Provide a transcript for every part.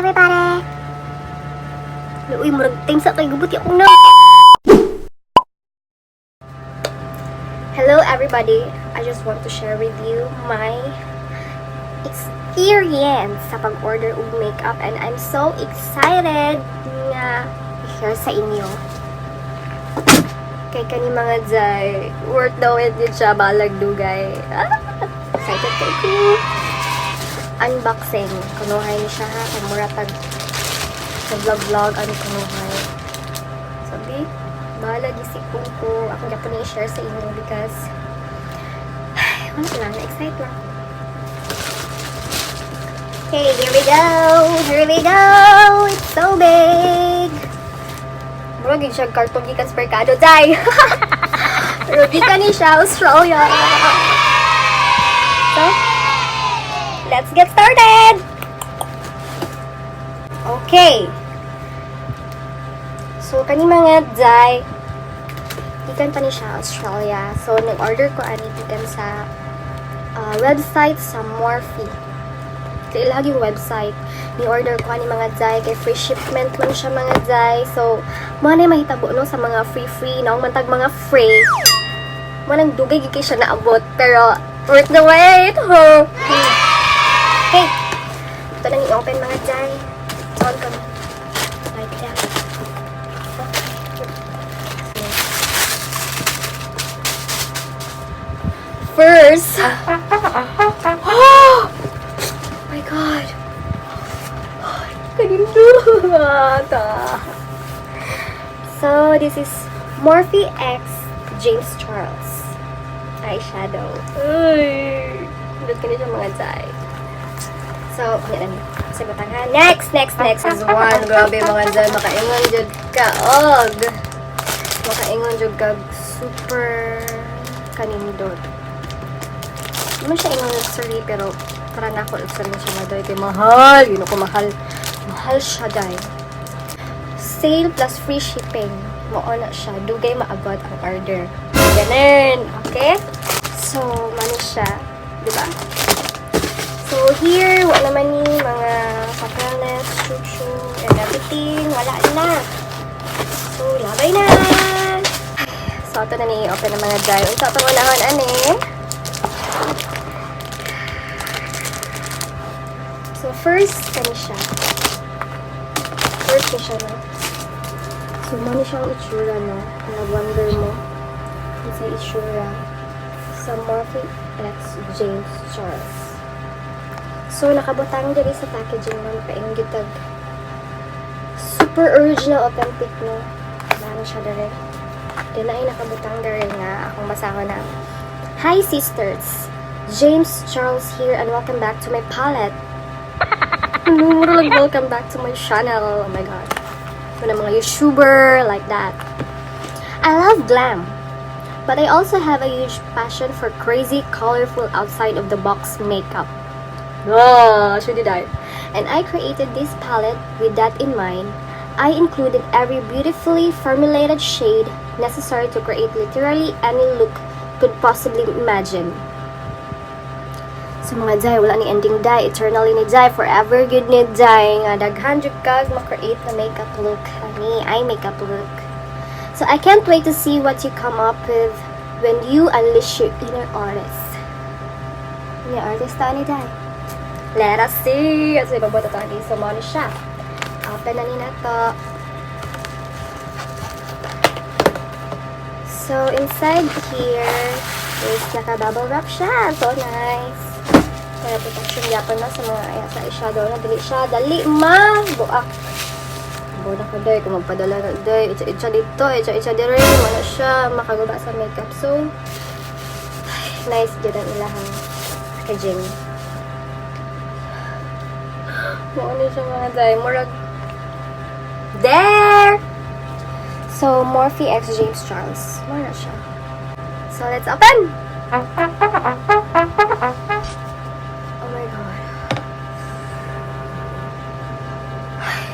everybody! Uy, murag time sa kay gubuti ako na! Hello everybody! I just want to share with you my experience sa pag-order og makeup and I'm so excited nga i-share sa inyo. Kay kani mga jay, worth the wait din siya, balag dugay. Excited kay ko! Unboxing. Kunuhay ni siya ha. Kung mura tag vlog ano kunuhay. Sabi, bahala gisipon ko. Ako na po na-share sa inyo because wala lang, na-excite lang. Okay, here we go! Here we go! It's so big! Mura gin siya karton gikan sa merkado, jay! Pero di ka ni siya, Australia! So, let's get started! Okay. So, kani mga jay, ikan pa ni siya Australia. So, nag-order ko ani ikan sa website sa Morphe. Kaya lagi yung website. Ni-order ko ani mga jay, kay free shipment man siya mga jay. So, mo na mahitabo no sa mga free naong mantag mga free. Mo nang dugay gid kay siya naabot, pero worth the wait. Okay. Ito lang i-open mga jay. On kami. Like that. Okay. First. Oh my God. Kanindata. So, this is Morphe X James Charles eyeshadow. Uy. Dito ka siya mga jay. So, yan na. Sagutan ha. Next is one. Grabe mga dyan. Makaingon dyan ka. Makaingon dyan ka. Super kanindot. Hindi siya ingon luxury, pero para na ako luxury na siya maday. Kaya mahal. Yun ako mahal. Mahal siya day. Sale plus free shipping. Mauna siya. Dugay maabot ang order. Ganun. Okay? So, mano siya. Diba? So, here, wala naman ni mga papeles, Xoxo, and everything. Wala na. So, labay na! So, ito na ni open ng mga dye. Unsa ito unahon, ani? So, first, kani siya. First ni siya, no? So, mani siyang itsura, no? Na-wonder mo. Sa itsura. Sa Morphe X James Charles. So, nakabutang diri sa packaging mo. Painggit tag super original, authentic, no? Ano siya diri. Then, ay nakabutang diri nga. Akong basahon na. Hi, sisters! James Charles here and welcome back to my palette. Welcome back to my channel. Oh my God. Ito na mga YouTuber like that. I love glam. But I also have a huge passion for crazy, colorful, outside-of-the-box makeup. Oh, so did I. And I created this palette with that in mind. I included every beautifully formulated shade necessary to create literally any look could possibly imagine. So mga jay, wala ni ending day, eternally ni jay, forever good ni jay, nga daghan jud kag ma-create na makeup look, ani ay makeup look. So I can't wait to see what you come up with when you unleash your inner artist. Inner artist ta ni jay. Let us see! Kasi ibabuto ito hindi sa money siya. Open na nina to. So, inside here is naka-bubble wrap siya. So, nice. Kaya protection yapon na sa mga sa eyeshadow na. Dali siya. Dali ma! Buak. Buak na day. Kung magpadala na day. Itcha dito. Itcha di rin. Wala siya. Makaguba sa makeup. So, nice dyan ang ilahang packaging. Ano siya mga day? Murag there! So, Morphe X James Charles. Mura siya. So, let's open! Oh my God.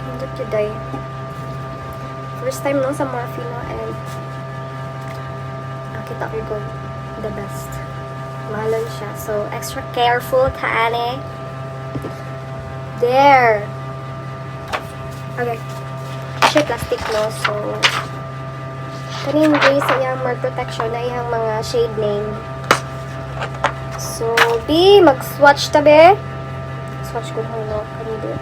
Nandot yun day. First time no sa Morphe no, and nakita ko the best. Mahalon siya. So, extra careful ka, ane. There. Okay. Siya plastic, no? So, kanin gray sa iyang more protection na iyang mga shade name. So, B, mag-swatch ta, be. Swatch ko na, no? Kanin be.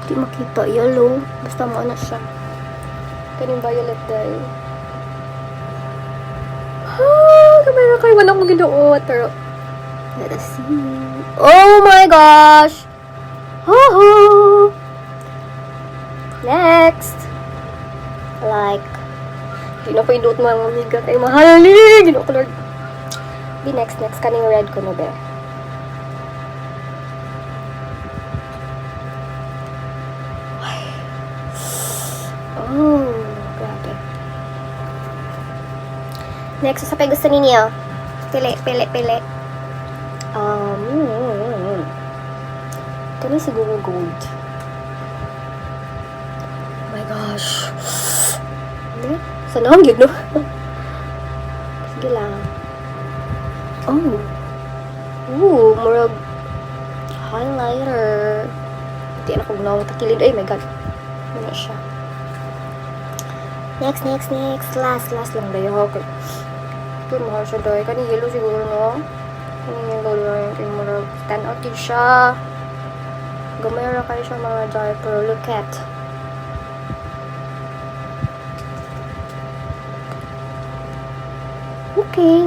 Di makita, yellow. Basta mo na siya. Kanin violet dahil. Kamera kayo, wala akong ginuot. Pero, let us see. Oh my gosh! Ho-ho! Next! Like, di na pa yung doot mga amiga kay mahal ni! Gino ko, Lord. Di next, kaning red ko na, be. Oh, grabe. Next, sa gusto ninyo. Pili. Kani siguro gold. Oh my gosh. Sana ang gid, no? Sige lang. Oh. Ooh, murag highlighter. Hindi na kong nawang takilid. Ay, my God. Ano siya? Next. Last lang dayo. Ito, mahal siya dayo. Kani yellow siguro, no? Kani yellow dayo. Kaya murag stand out din siya. Gamay na kayo siya mga jar, pero look at. Okay.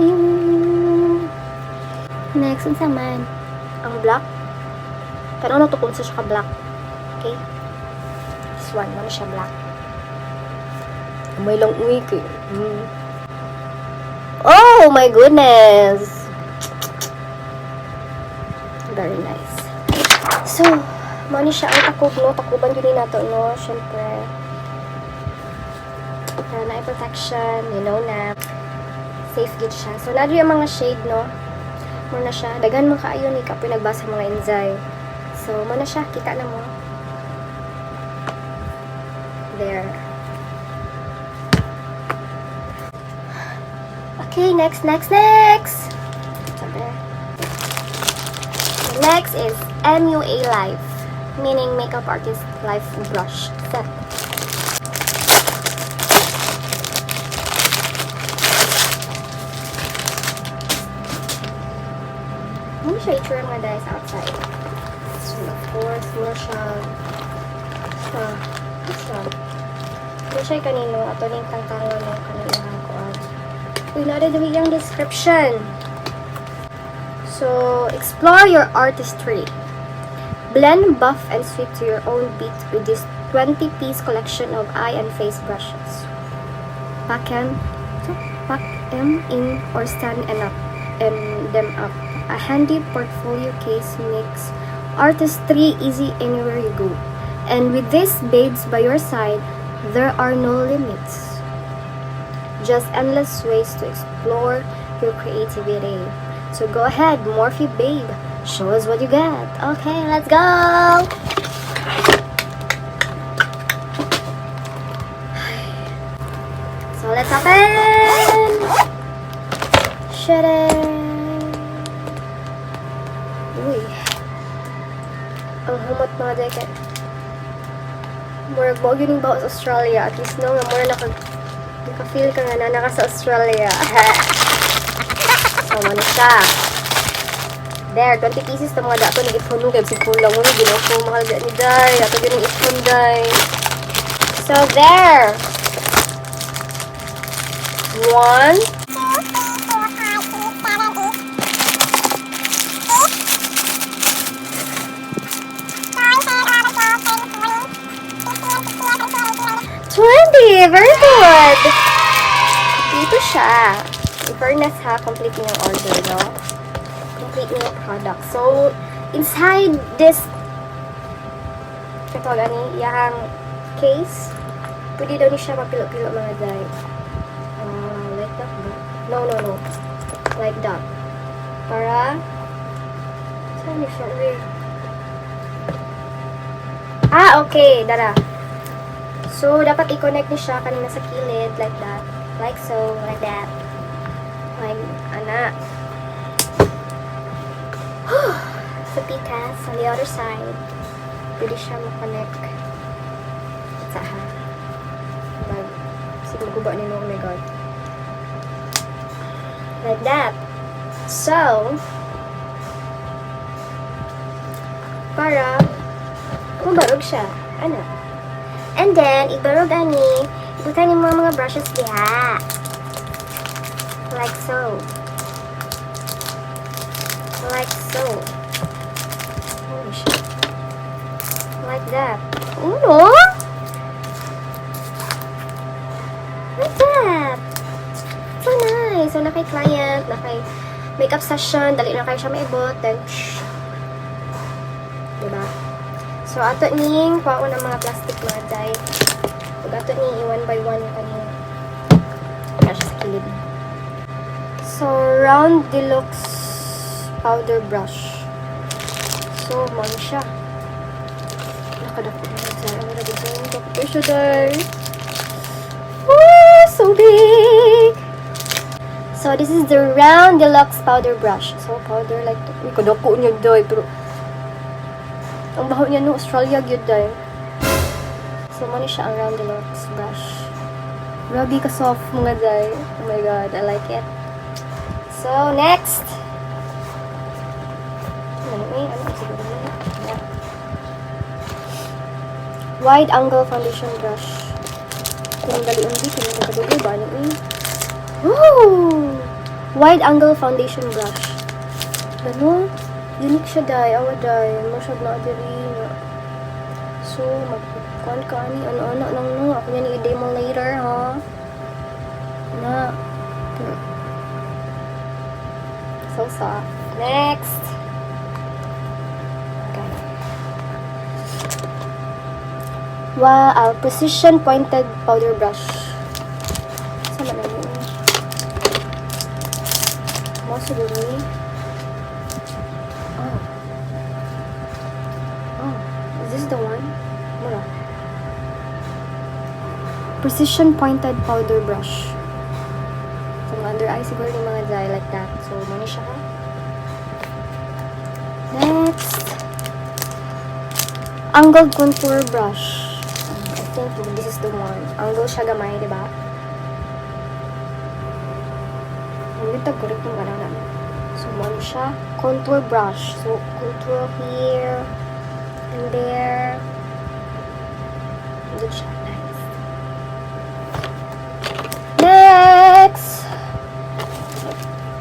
Next, ang saman. Ang black. Pero ano to kung sa siya ka-black. Okay? This one, ano siya black. May lang uwik eh. Oh my goodness! Very nice. So, mani siya ang takog, no? Takuban yun nato, no? Siyempre. Para na protection, you know na. Safe good siya. So, nado yung mga shade, no? Muna siya. Dagan mga kaayon, ikaw po nagbasa mga enzay. So, muna siya. Kita na mo. There. Okay, next. Sabi. Next is MUA Life, meaning Makeup Artist Life Brush Set. Hindi siya i-try mga guys outside. So, of course, muna siya. Muna siya kanino. Ato ning tangtangon ng kanilang kuan. Uy, nadadawin yung description. So, explore your artistry. Blend, buff, and sweep to your own beat with this 20-piece collection of eye and face brushes. Pack them in or stand them up. A handy portfolio case makes artistry easy anywhere you go. And with these babes by your side, there are no limits. Just endless ways to explore your creativity. So go ahead, Morphe babe. Show us what you got. Okay, let's go! So let's open! Shit. Uy. Ang humot mga jacket. Murag mo yun yung baho sa Australia. At least no, mura naka-feel ka nga na naka sa Australia. So, ano siya? There, 20 pieces na mga dato nag-ipunugab. Si kulang mo, ginaw ko mahal ni Day. Ato yun yung ipon, Day. So, there. 1, 20! Very good! Dito siya. In fairness ha, complete niyo yung order, no? Complete niyo yung product. So, inside this ito gani, yung case, pwede daw ni siya mapilo-pilo mga day. Like that ba? No. Like that. Para saan ni siya? Okay. Dara. So, dapat i-connect ni siya kanina sa kilid, like that. Like so, like that. Like, ana. Sa pika. glass on the other side. Pwede siya makonect. Sa ha. Sige, maguba nino. Oh my god. Like that. So, para mabarog siya. Ano? And then, ibarog ani. Ibutan ni mga brushes diha. Like so. Like so. Holy shit. Like that. Uno? Like that. So nice. So, nakay client, nakay makeup session, dali na kayo siya maibot, then, diba? So, ato ning, kuha ko ng mga plastic mga day. Pag ato ning, one by one kanina. Wala siya sa kilid. So, round deluxe powder brush. So, man siya. Nakadako na siya. Ang mga design. Dako siya day. Woo! So big! So, this is the round deluxe powder brush. So, powder like to. Uy, kadako niya day. Pero, ang baho niya no, Australia gyud day. So, mani siya ang round deluxe brush. Grabe ka soft mga day. Oh my god, I like it. So, next. Ano siguro na? Yeah. Wide angle foundation brush. Kung dali undi, kung nagkadugo ba? Ano eh? Woo! Wide angle foundation brush. Gano'n? Unique siya day, awa day, masyad na diri nga. So, magkuhan ka ni, ano-ano lang no, ako niya ni-demo later, ha? Na. So, soft. Next! Okay. Wow, precision pointed powder brush. Sama na yun. Mo siguro ni. Is this the one? Mura. Precision pointed powder brush. So, mga under eye siguro yung mga dye like that. So, muna siya ha. Next. Angled contour brush. I think this is the one. Angle siya gamay, diba? Ito, correct yung gano'n namin. So, muna siya. Contour brush. So, contour here. And there. Good shot. Nice. Next!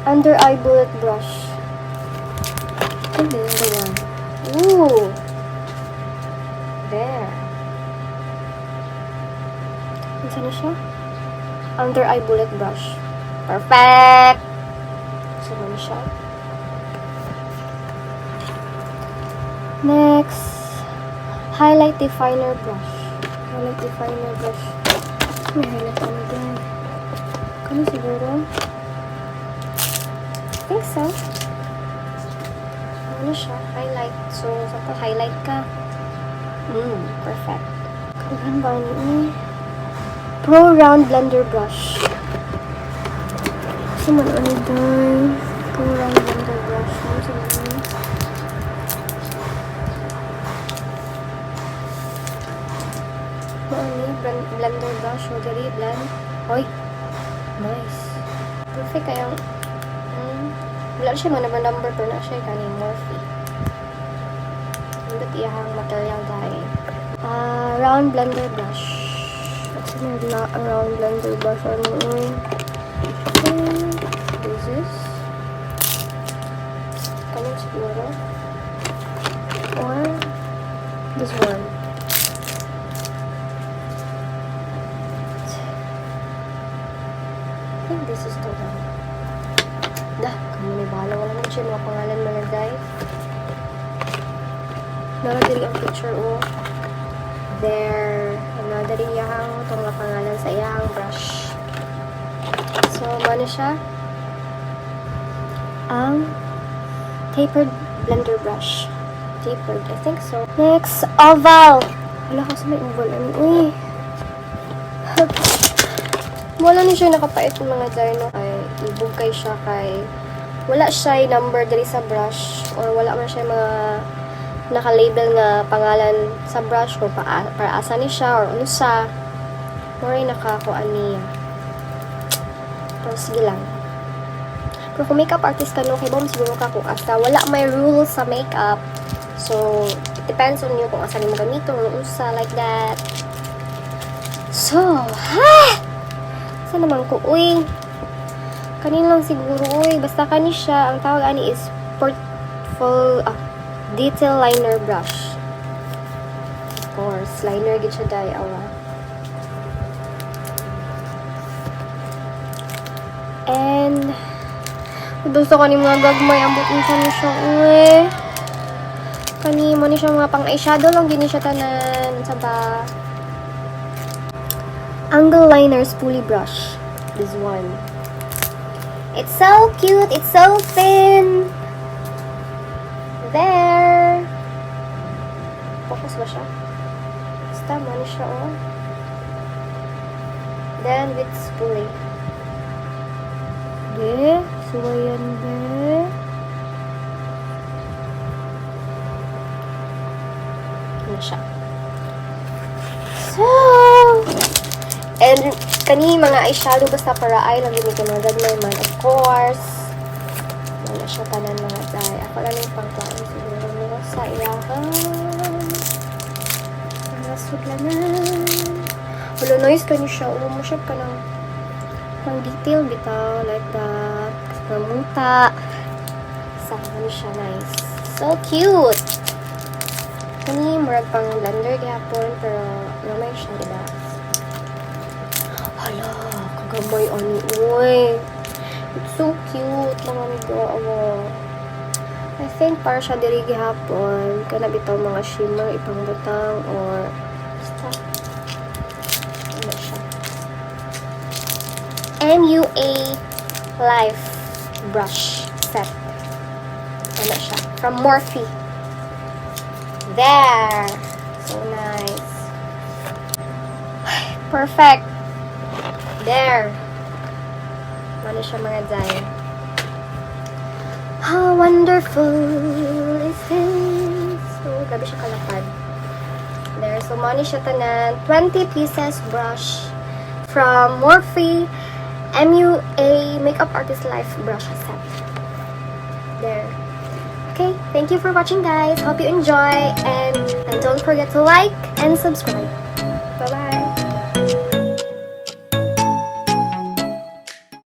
Under eye bullet brush. And then the one. Ooh! There. Saan na siya? Under eye bullet brush. Perfect! So, ano siya? Next. Highlight definer brush. Highlight definer brush. May highlight ano dyan. Kano siguro? I think so. Ano siya? Highlight. So, saka highlight ka. Perfect. Kailan ba ano? Pro round blender brush. Kasi man ano dyan. Pro round blender brush. Ano siguro? Blender brush, so dari blend. Oy, nice. Perfect kayang wala siya mga number pero na siya kaning Morphe. Hindi iyang material dahil. Round blender brush. Kasi na round blender brush ano this is kanin siguro or this one. I think this is the one. Dah, kamu ni bahala. Wala naman siya mga pangalan mga guys. Naradiri ang picture o. There. Naradiri yang itong mga pangalan sa iyang brush. So, ano siya? Ang tapered blender brush. Tapered, I think so. Next, oval. Wala kasi may oval. Uy. Wala ni siya nakapait ng mga dino ay ibugkay siya kay wala siya number diri sa brush or wala man siya mga naka-label nga pangalan sa brush kung para asa ni siya or unsa. Moray nakakuan niya. Pero sige lang. Pero kung makeup artist ka no, kay Bom siguro ka kung asa. Wala may rules sa makeup. So, it depends on you kung asa ni mo gamito or unsa, like that. So, saan naman ko? Uy, kanin lang siguro, uy. Basta kani siya. Ang tawag ani is detail liner brush. Of course, liner gid siya dai, awa. And gusto ko ni mga gagmay ambot unsa ni siya, uy. Kani mo ni siya mga pang eyeshadow lang gini siya tanan sa ba. Angle liner spoolie brush. This one. It's so cute. It's so thin. There. Focus ba siya? Basta mo ni siya, oh. Then with spoolie. Be, suwayan be. Ano siya? So, and kani mga eyeshadow basta para eye lang din ito mga gagmay man. Of course, wala siya tanan mga day. Ako lang yung pangkaan siguro sa ilahan. Mga sudlanan. Wala noise ka niyo siya. Ulo mo siya ka ng pang detail bitaw like that. Kasi pamunta. Saan siya nice. So cute! Kani murag pang blender gihapon pero lamay siya diba? Hala, kagamay ani uy. It's so cute mga amigo. Awa. I think para siya diri gihapon kana bitaw mga shimmer ipang butang or basta ano siya. MUA Life Brush Set. Ano siya? From Morphe. There. So nice. Perfect. There. Ano siya mga dyan. How wonderful is this? So, grabe siya kalapad. There. So, money siya tanan. 20 pieces brush from Morphe MUA Makeup Artist Life Brush Set. There. Okay, thank you for watching guys. Hope you enjoy and don't forget to like and subscribe.